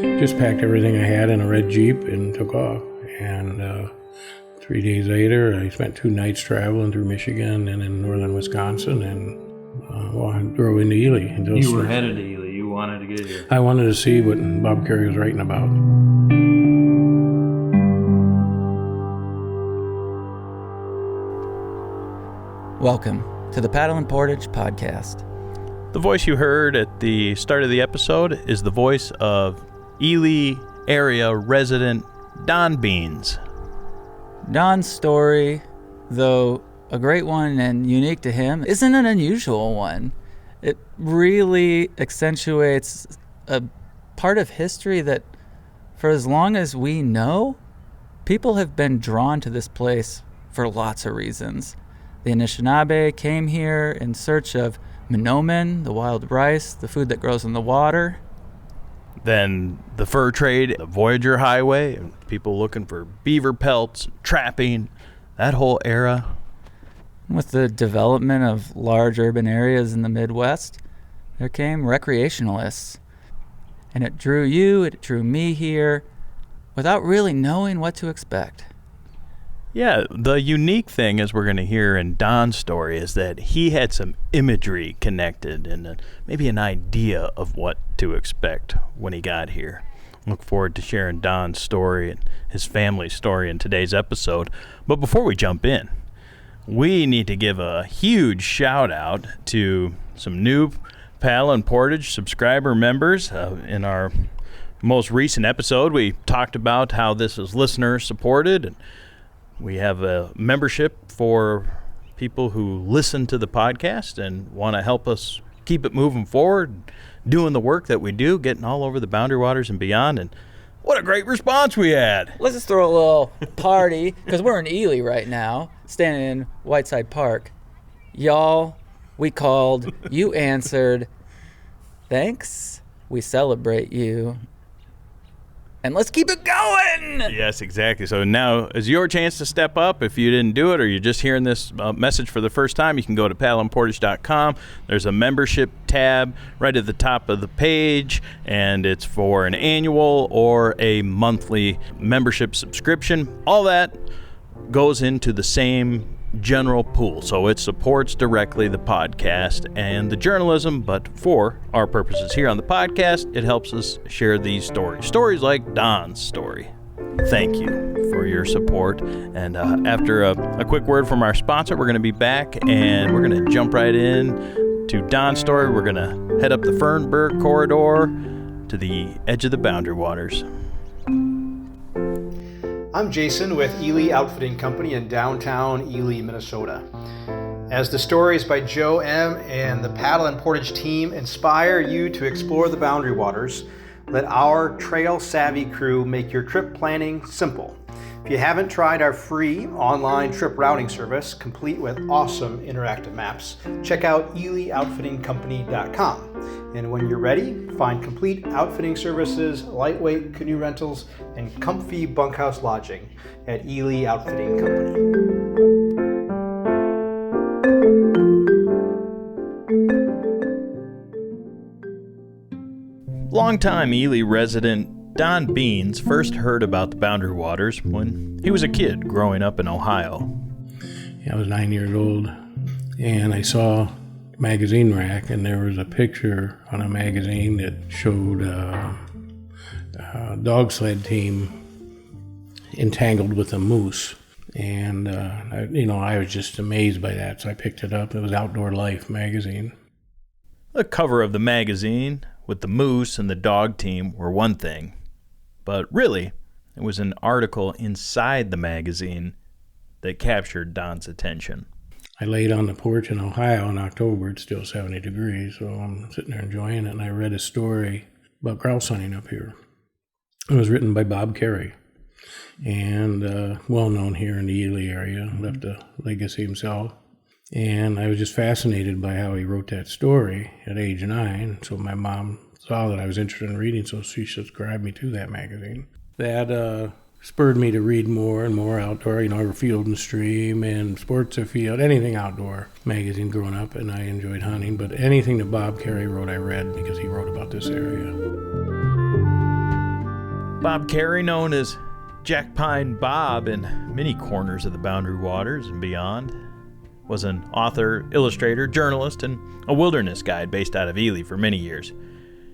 Just packed everything I had in a red Jeep and took off. And 3 days later, I spent 2 nights traveling through Michigan and in northern Wisconsin, and I drove into Ely. You were headed to Ely. You wanted to get here. I wanted to see what Bob Cary was writing about. Welcome to the Paddle and Portage podcast. The voice you heard at the start of the episode is the voice of Ely area resident Don Beans. Don's story, though a great one and unique to him, isn't an unusual one. It really accentuates a part of history that, for as long as we know, people have been drawn to this place for lots of reasons. The Anishinaabe came here in search of Minomen, the wild rice, the food that grows in the water. Then the fur trade, the Voyager Highway, people looking for beaver pelts, trapping, that whole era. With the development of large urban areas in the Midwest, there came recreationalists. And it drew you, it drew me here, without really knowing what to expect. Yeah, the unique thing, as we're going to hear in Don's story, is that he had some imagery connected and maybe an idea of what to expect when he got here. Look forward to sharing Don's story and his family's story in today's episode. But before we jump in, we need to give a huge shout out to some new Paddle and Portage subscriber members. In our most recent episode, we talked about how this is listener supported, and we have a membership for people who listen to the podcast and want to help us keep it moving forward, doing the work that we do, getting all over the Boundary Waters and beyond. And what a great response we had. Let's just throw a little party, because we're in Ely right now, standing in Whiteside Park. Y'all, we called, you answered. Thanks. We celebrate you. And let's keep it going! Yes, exactly. So now is your chance to step up. If you didn't do it or you're just hearing this message for the first time, you can go to paddleandportage.com. There's a membership tab right at the top of the page, and it's for an annual or a monthly membership subscription. All that goes into the same general pool, so it supports directly the podcast and the journalism, but for our purposes here on the podcast, it helps us share these stories like Don's story. Thank you for your support. And after a quick word from our sponsor, we're going to be back and we're going to jump right in to Don's story. We're going to head up the Fernberg corridor to the edge of the Boundary Waters. I'm Jason with Ely Outfitting Company in downtown Ely, Minnesota. As the stories by Joe M. and the Paddle and Portage team inspire you to explore the Boundary Waters, let our trail-savvy crew make your trip planning simple. If you haven't tried our free online trip routing service, complete with awesome interactive maps, check out elyoutfittingcompany.com. And when you're ready, find complete outfitting services, lightweight canoe rentals, and comfy bunkhouse lodging at Ely Outfitting Company. Longtime Ely resident Don Beans first heard about the Boundary Waters when he was a kid growing up in Ohio. I was 9 years old, and I saw a magazine rack, and there was a picture on a magazine that showed a dog sled team entangled with a moose. And, I was just amazed by that, so I picked it up. It was Outdoor Life magazine. The cover of the magazine with the moose and the dog team were one thing, but really, it was an article inside the magazine that captured Don's attention. I laid on the porch in Ohio in October. It's still 70 degrees, so I'm sitting there enjoying it, and I read a story about grouse hunting up here. It was written by Bob Cary, and well known here in the Ely area, left a legacy himself. And I was just fascinated by how he wrote that story at age 9. So my mom saw that I was interested in reading, so she subscribed me to that magazine. That spurred me to read more and more outdoor, Field and Stream and Sports Afield, anything outdoor magazine growing up, and I enjoyed hunting. But anything that Bob Cary wrote, I read because he wrote about this area. Bob Cary, known as Jack Pine Bob in many corners of the Boundary Waters and beyond, was an author, illustrator, journalist, and a wilderness guide based out of Ely for many years.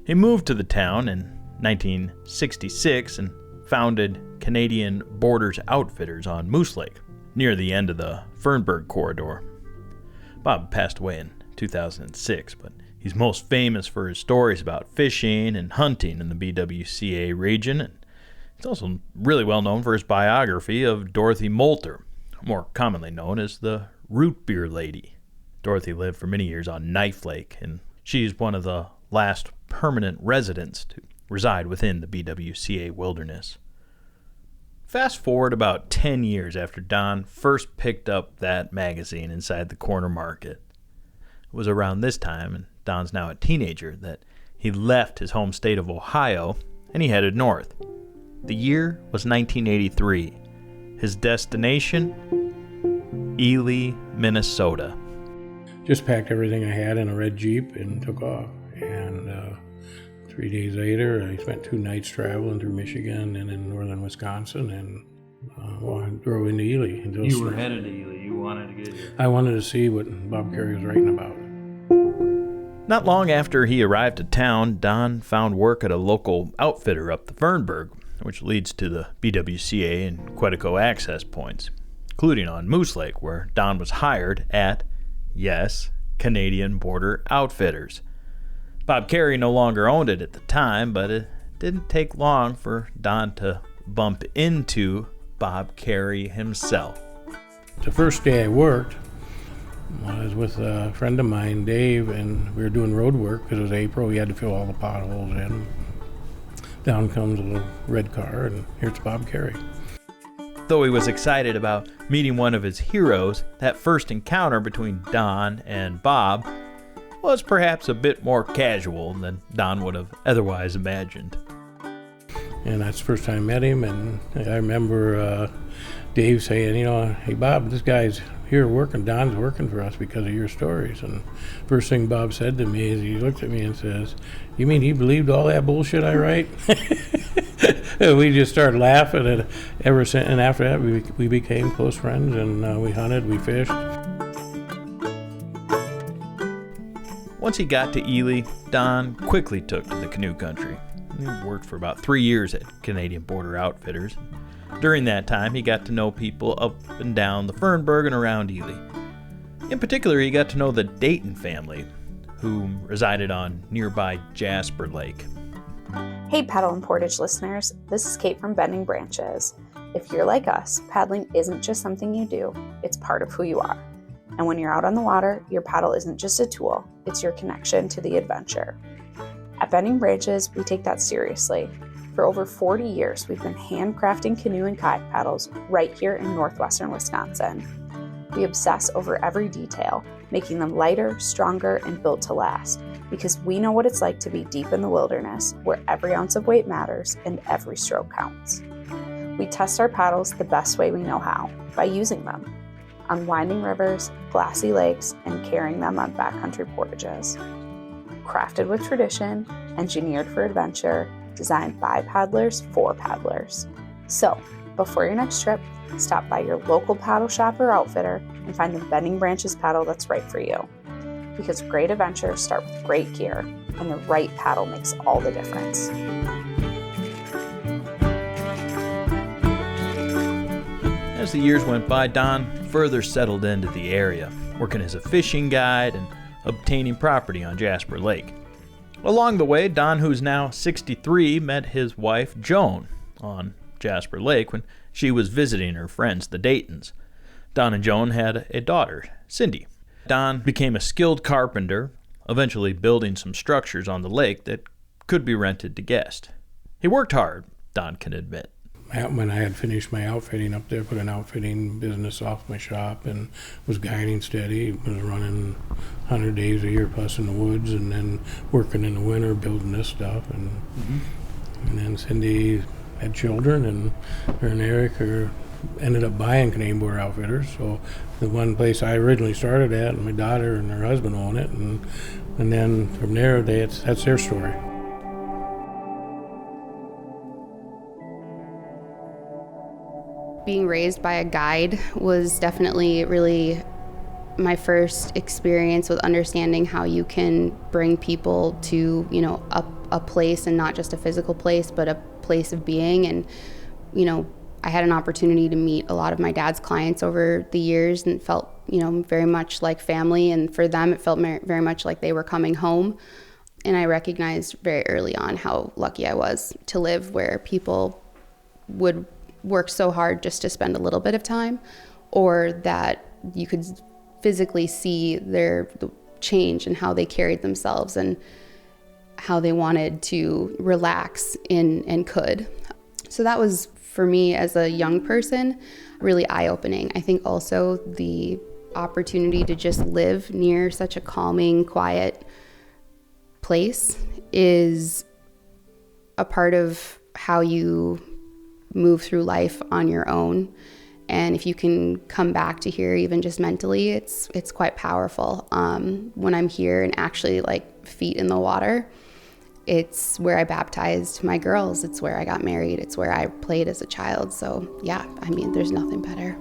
He moved to the town in 1966 and founded Canadian Borders Outfitters on Moose Lake, near the end of the Fernburg corridor. Bob passed away in 2006, but he's most famous for his stories about fishing and hunting in the BWCA region, and he's also really well known for his biography of Dorothy Moulter, more commonly known as the Root Beer Lady. Dorothy lived for many years on Knife Lake, and she's one of the last permanent residents to reside within the BWCA wilderness. Fast forward about 10 years after Don first picked up that magazine inside the corner market. It was around this time, and Don's now a teenager, that he left his home state of Ohio and he headed north. The year was 1983. His destination? Ely, Minnesota. Just packed everything I had in a red Jeep and took off. And 3 days later, I spent 2 nights traveling through Michigan and in northern Wisconsin, and I drove into Ely. You were headed to Ely. You wanted to get here. I wanted to see what Bob Cary was writing about. Not long after he arrived at town, Don found work at a local outfitter up the Fernburg, which leads to the BWCA and Quetico access points, including on Moose Lake, where Don was hired at, yes, Canadian Border Outfitters. Bob Cary no longer owned it at the time, but it didn't take long for Don to bump into Bob Cary himself. The first day I worked, I was with a friend of mine, Dave, and we were doing road work because it was April. We had to fill all the potholes in. Down comes a little red car, and here's Bob Cary. Though he was excited about meeting one of his heroes, that first encounter between Don and Bob was perhaps a bit more casual than Don would have otherwise imagined. And that's the first time I met him, and I remember Dave saying, hey Bob, this guy's here working, Don's working for us because of your stories. And first thing Bob said to me is he looked at me and says, you mean he believed all that bullshit I write? And we just started laughing, and ever since, and after that we became close friends, and we hunted, we fished. Once he got to Ely, Don quickly took to the canoe country. He worked for about 3 years at Canadian Border Outfitters. During that time, he got to know people up and down the Fernburg and around Ely. In particular, he got to know the Dayton family, who resided on nearby Jasper Lake. Hey Paddle and Portage listeners, this is Kate from Bending Branches. If you're like us, paddling isn't just something you do, it's part of who you are. And when you're out on the water, your paddle isn't just a tool, it's your connection to the adventure. At Bending Branches, we take that seriously. For over 40 years, we've been handcrafting canoe and kayak paddles right here in northwestern Wisconsin. We obsess over every detail, making them lighter, stronger, and built to last, because we know what it's like to be deep in the wilderness, where every ounce of weight matters and every stroke counts. We test our paddles the best way we know how, by using them, on winding rivers, glassy lakes, and carrying them on backcountry portages. Crafted with tradition, engineered for adventure, designed by paddlers for paddlers. So, before your next trip, stop by your local paddle shop or outfitter and find the Bending Branches paddle that's right for you. Because great adventures start with great gear, and the right paddle makes all the difference. As the years went by, Don further settled into the area, working as a fishing guide and obtaining property on Jasper Lake. Along the way, Don, who's now 63, met his wife, Joan, on Jasper Lake when she was visiting her friends, the Daytons. Don and Joan had a daughter, Cindy. Don became a skilled carpenter, eventually building some structures on the lake that could be rented to guests. He worked hard, Don can admit. When I had finished my outfitting up there, put an outfitting business off my shop and was guiding steady, was running 100 days a year plus in the woods, and then working in the winter building this stuff. And then Cindy had children, and her and Eric ended up buying Canadian Border Outfitters. So the one place I originally started at, and my daughter and her husband own it, and then from there, that's their story. Being raised by a guide was definitely really my first experience with understanding how you can bring people to, a place, and not just a physical place, but a place of being. And, I had an opportunity to meet a lot of my dad's clients over the years, and it felt, very much like family. And for them, it felt very much like they were coming home. And I recognized very early on how lucky I was to live where people would work so hard just to spend a little bit of time, or that you could physically see the change in how they carried themselves and how they wanted to relax and could. So that was, for me as a young person, really eye-opening. I think also the opportunity to just live near such a calming, quiet place is a part of how you move through life on your own. And if you can come back to here, even just mentally, it's quite powerful. When I'm here and actually feet in the water, it's where I baptized my girls. It's where I got married. It's where I played as a child. So yeah, there's nothing better.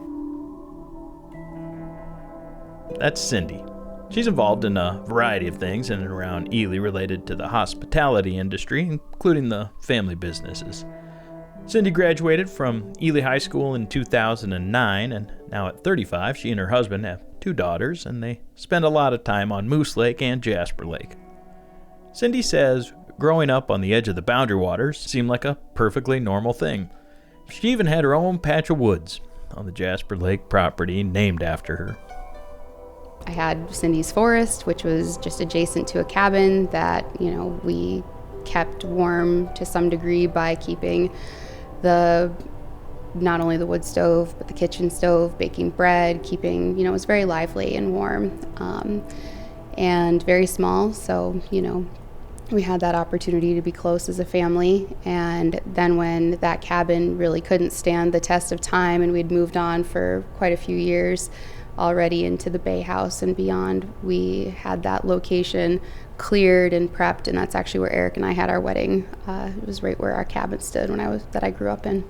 That's Cindy. She's involved in a variety of things in and around Ely related to the hospitality industry, including the family businesses. Cindy graduated from Ely High School in 2009, and now at 35, she and her husband have 2 daughters, and they spend a lot of time on Moose Lake and Jasper Lake. Cindy says growing up on the edge of the Boundary Waters seemed like a perfectly normal thing. She even had her own patch of woods on the Jasper Lake property named after her. I had Cindy's Forest, which was just adjacent to a cabin that, we kept warm to some degree by keeping not only the wood stove, but the kitchen stove, baking bread, keeping, it was very lively and warm, and very small. So, we had that opportunity to be close as a family. And then when that cabin really couldn't stand the test of time, and we'd moved on for quite a few years already into the Bay House and beyond, we had that location cleared and prepped, and that's actually where Eric and I had our wedding. It was right where our cabin stood that I grew up in.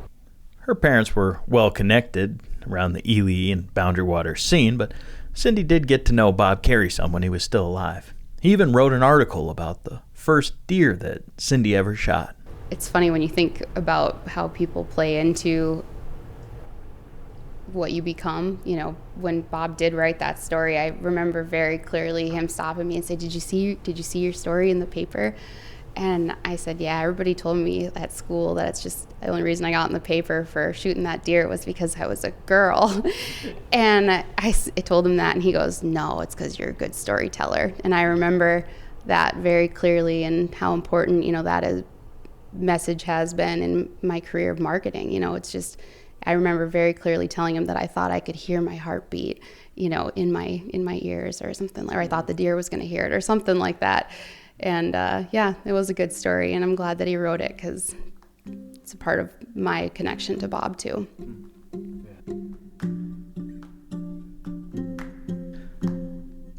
Her parents were well connected around the Ely and Boundary Water scene, but Cindy did get to know Bob Cary some when he was still alive. He even wrote an article about the first deer that Cindy ever shot. It's funny when you think about how people play into what you become. When Bob did write that story, I remember very clearly him stopping me and say, did you see your story in the paper? And I said, yeah, everybody told me at school that it's just the only reason I got in the paper for shooting that deer was because I was a girl. And I told him that, and he goes, no, it's because you're a good storyteller. And I remember that very clearly, and how important, that message has been in my career of marketing. It's just, I remember very clearly telling him that I thought I could hear my heartbeat, in my ears or something, or I thought the deer was going to hear it or something like that. And yeah, it was a good story, and I'm glad that he wrote it because it's a part of my connection to Bob too.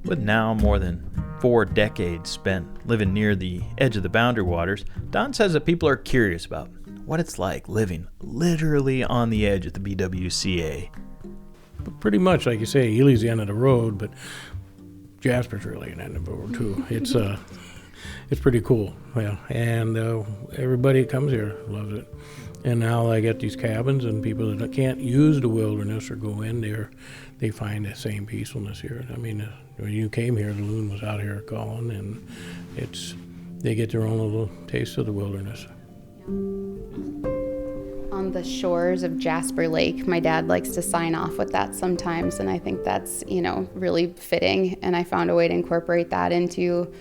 With now more than 4 decades spent living near the edge of the Boundary Waters, Don says that people are curious about what it's like living literally on the edge of the BWCA. But pretty much, like you say, Ely's the end of the road, but Jasper's really an end of the road too. It's pretty cool, yeah. And everybody that comes here loves it. And now I get these cabins, and people that can't use the wilderness or go in there, they find the same peacefulness here. When you came here, the loon was out here calling, and they get their own little taste of the wilderness. On the shores of Jasper Lake, my dad likes to sign off with that sometimes, and I think that's, really fitting. And I found a way to incorporate that into,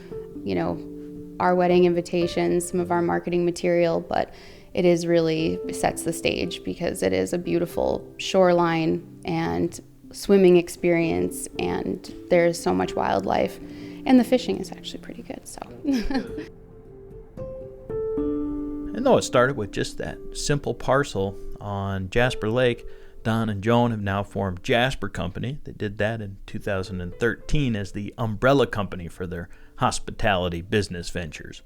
our wedding invitations, some of our marketing material, but it is really sets the stage because it is a beautiful shoreline and swimming experience, and there's so much wildlife, and the fishing is actually pretty good. So. And though it started with just that simple parcel on Jasper Lake, Don and Joan have now formed Jasper Company. They did that in 2013 as the umbrella company for their hospitality business ventures.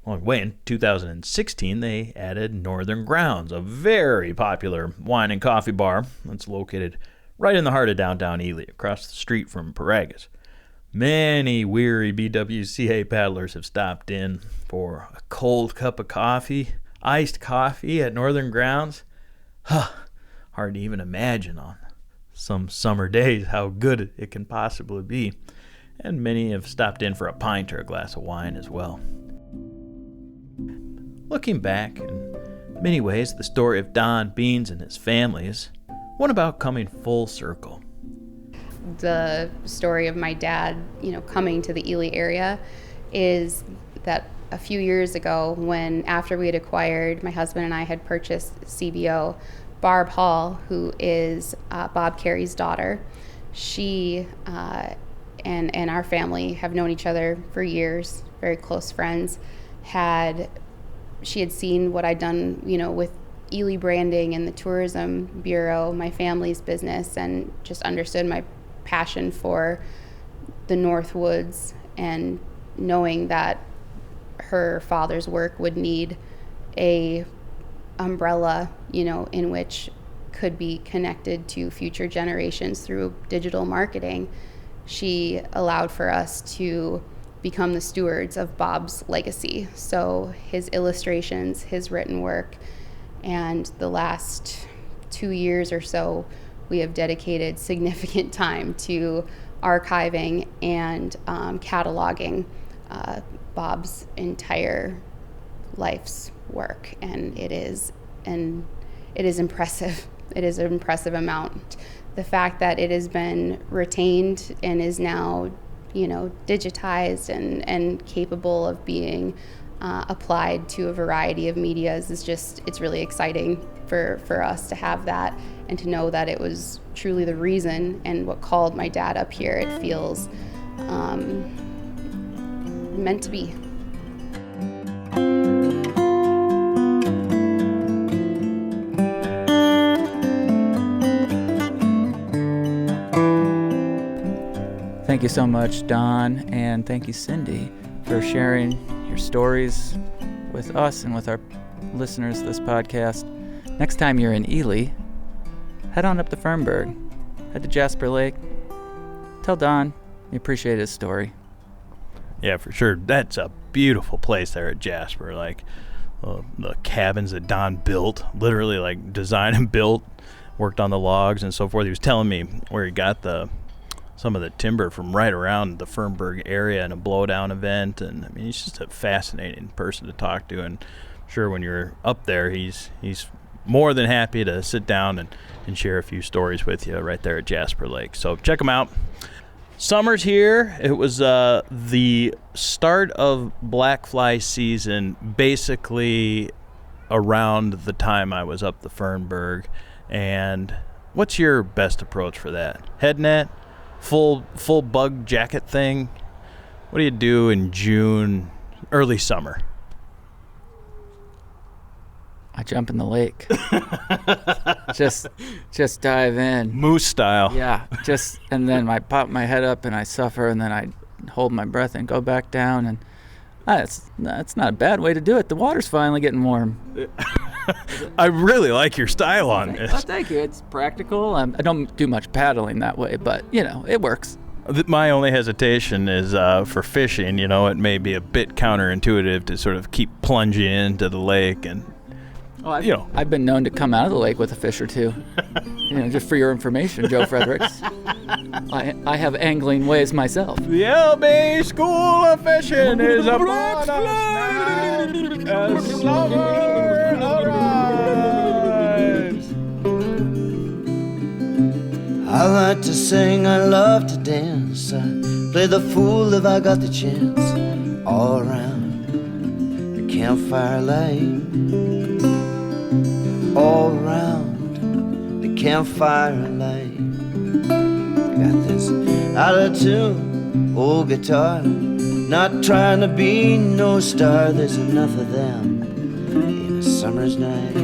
Along the way, in 2016, they added Northern Grounds, a very popular wine and coffee bar that's located right in the heart of downtown Ely, across the street from Paragus. Many weary BWCA paddlers have stopped in for a cold cup of coffee, iced coffee at Northern Grounds. Hard to even imagine on some summer days how good it can possibly be. And many have stopped in for a pint or a glass of wine as well. Looking back, in many ways, the story of Don Beans and his family is one about coming full circle. The story of my dad, coming to the Ely area is that a few years ago, when after we had acquired, my husband and I had purchased CBO, Barb Hall, who is Bob Cary's daughter, she and our family have known each other for years, very close friends. She had seen what I'd done, with Ely branding and the tourism bureau, my family's business, and just understood my passion for the Northwoods, and knowing that her father's work would need a umbrella, in which could be connected to future generations through digital marketing. She allowed for us to become the stewards of Bob's legacy. So his illustrations, his written work, and the last 2 years or so, we have dedicated significant time to archiving and cataloging Bob's entire life's work, and it is impressive. It is an impressive amount. The fact that it has been retained and is now, digitized and capable of being applied to a variety of medias it's really exciting for us to have that, and to know that it was truly the reason and what called my dad up here. It feels meant to be. Thank you so much, Don, and thank you, Cindy, for sharing your stories with us and with our listeners of this podcast. Next time you're in Ely, head on up to Fernburg, head to Jasper Lake, tell Don you appreciate his story. Yeah, for sure. That's a beautiful place there at Jasper. Like the cabins that Don built, literally like designed and built, worked on the logs and so forth. He was telling me where he got some of the timber from right around the Fernburg area in a blowdown event. And I mean, he's just a fascinating person to talk to. And sure, when you're up there, he's more than happy to sit down and share a few stories with you right there at Jasper Lake. So check him out. Summer's here. It was the start of black fly season, basically around the time I was up the Fernburg. And what's your best approach for that? Head net, full bug jacket thing? What do you do in June, early summer? I jump in the lake. just dive in. Moose style. Yeah, and then I pop my head up and I suffer, and then I hold my breath and go back down, and that's not a bad way to do it. The water's finally getting warm. I really like your style on this. Oh, thank you. It's practical. I don't do much paddling that way, but it works. My only hesitation is for fishing. It may be a bit counterintuitive to sort of keep plunging into the lake and. I've been known to come out of the lake with a fish or two. Just for your information, Joe Fredericks. I have angling ways myself. The LB School of Fishing is upon us now as summer arrives. I like to sing, I love to dance. I play the fool if I got the chance. All around the campfire light. All around the campfire light. I got this out of tune old guitar, not trying to be no star. There's enough of them in a summer's night.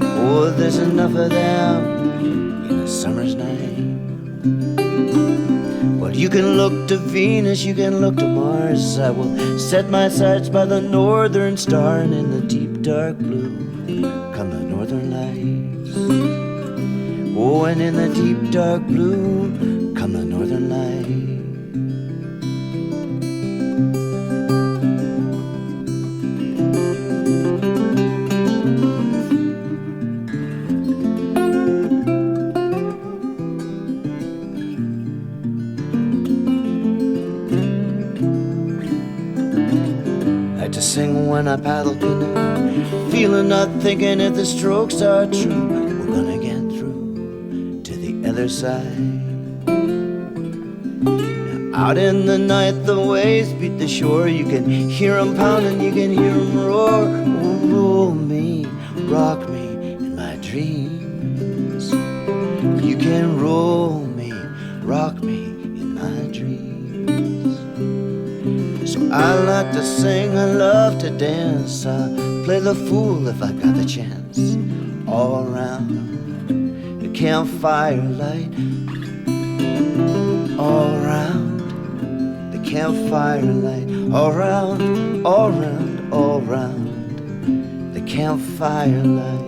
Oh, there's enough of them in a summer's night. Well, you can look to Venus, you can look to Mars. I will set my sights by the northern star, and in the deep dark blue come the northern lights. Oh, and in the deep dark blue come the northern lights. To sing when I paddle canoe, feeling, not thinking if the strokes are true. We're gonna get through to the other side. Out in the night, the waves beat the shore. You can hear them pounding, you can hear them roar. Oh, roll me, rock me in my dreams. You can roll me, rock me in my dreams. So I like to sing, I love to dance. I play the fool if I got the chance. All around the campfire light, all around the campfire light, all round, all round, all round the campfire light.